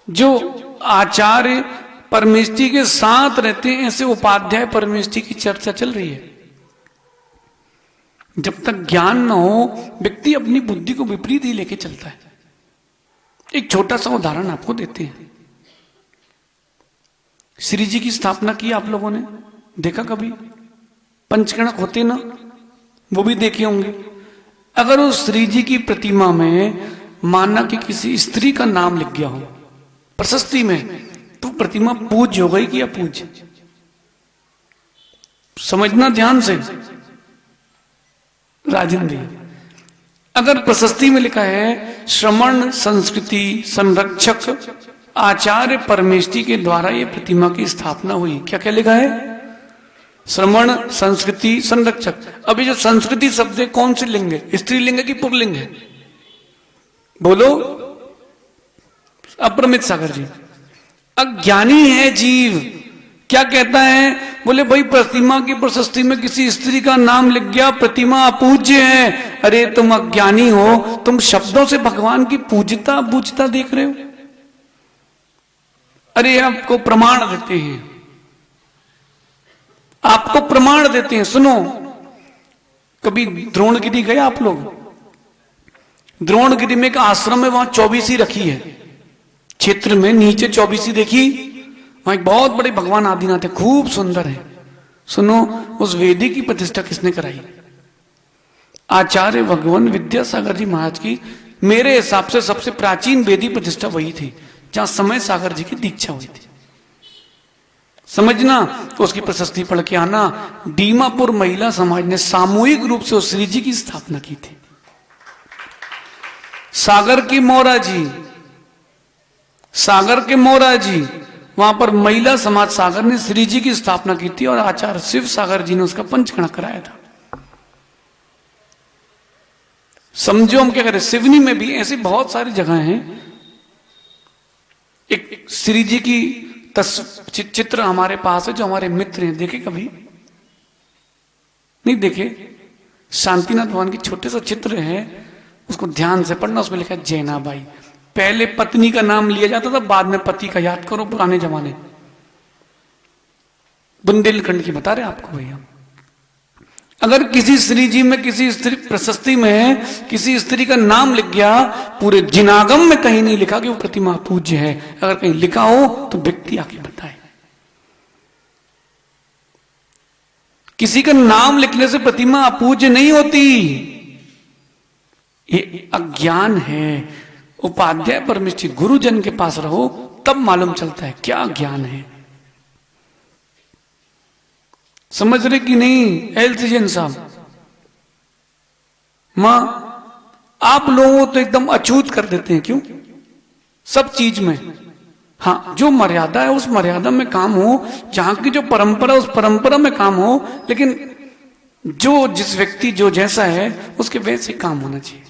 जो आचार्य परमेष्ठी के साथ रहते हैं, ऐसे उपाध्याय परमेष्ठी की चर्चा चल रही है। जब तक ज्ञान न हो व्यक्ति अपनी बुद्धि को विपरीत ही लेके चलता है। एक छोटा सा उदाहरण आपको देते हैं। श्री जी की स्थापना की आप लोगों ने देखा कभी? पंचकणक होते ना, वो भी देखे होंगे। अगर उस श्री जी की प्रतिमा में माना कि किसी स्त्री का नाम लिख गया हो प्रशस्ति में, तो प्रतिमा पूज्य हो गई कि अपूज्य? समझना ध्यान से राजेंद्र जी। अगर प्रशस्ति में लिखा है श्रमण संस्कृति संरक्षक आचार्य परमेष्ठी के द्वारा ये प्रतिमा की स्थापना हुई, क्या क्या लिखा है? श्रमण संस्कृति संरक्षक। अभी जो संस्कृति शब्द है कौन से लिंग है? स्त्रीलिंग है कि पुल्लिंग है? बोलो अप्रमित सागर जी। अज्ञानी है जीव, क्या कहता है? बोले भाई प्रतिमा की प्रशस्ति में किसी स्त्री का नाम लिख गया, प्रतिमा अपूज्य है। अरे तुम अज्ञानी हो, तुम शब्दों से भगवान की पूज्यता बूझता देख रहे हो। अरे आपको प्रमाण देते हैं, आपको प्रमाण देते हैं। सुनो, कभी द्रोणगिरी गए आप लोग? द्रोणगिरी में एक आश्रम है, वहां 24 रखी है क्षेत्र में, नीचे 24 देखी। वहां एक बहुत बड़े भगवान आदिनाथ है, खूब सुंदर है। सुनो, उस वेदी की प्रतिष्ठा किसने कराई? आचार्य भगवान विद्यासागर जी महाराज की। मेरे हिसाब से सबसे प्राचीन वेदी प्रतिष्ठा वही थी जहां समय सागर जी की दीक्षा हुई थी। समझना, तो उसकी प्रशस्ति पढ़ के आना। दीमापुर महिला समाज ने सामूहिक रूप से उस श्री जी की स्थापना की थी। सागर की मोरा जी, सागर के मोरा जी, वहां पर महिला समाज सागर ने श्री जी की स्थापना की थी और आचार्य शिव सागर जी ने उसका पंचकणक कराया था। समझो हम क्या करें। सिवनी में भी ऐसी बहुत सारी जगह हैं। एक श्री जी की चित्र हमारे पास है, जो हमारे मित्र हैं, देखे कभी? नहीं देखे? शांतिनाथ भगवान की छोटे सा चित्र है, उसको ध्यान से पढ़ना। उसमें लिखा है जैनाबाई। पहले पत्नी का नाम लिया जाता था, बाद में पति का। याद करो पुराने जमाने, बुंदेलखंड की बता रहे आपको भैया। अगर किसी श्री जी में, किसी स्त्री प्रशस्ति में किसी स्त्री का नाम लिख गया, पूरे जिनागम में कहीं नहीं लिखा कि वो प्रतिमा पूज्य है। अगर कहीं लिखा हो तो व्यक्ति आके बताए। किसी का नाम लिखने से प्रतिमा अपूज्य नहीं होती, ये अज्ञान है। उपाध्याय परमेष्ठी गुरुजन के पास रहो, तब मालूम चलता है क्या ज्ञान है। समझ रहे कि नहीं? एलसीजन साहब, मां आप लोगों तो एकदम अछूत कर देते हैं, क्यों? सब चीज में। हाँ, जो मर्यादा है उस मर्यादा में काम हो, जहां की जो परंपरा उस परंपरा में काम हो, लेकिन जो जिस व्यक्ति जो जैसा है उसके वैसे काम होना चाहिए।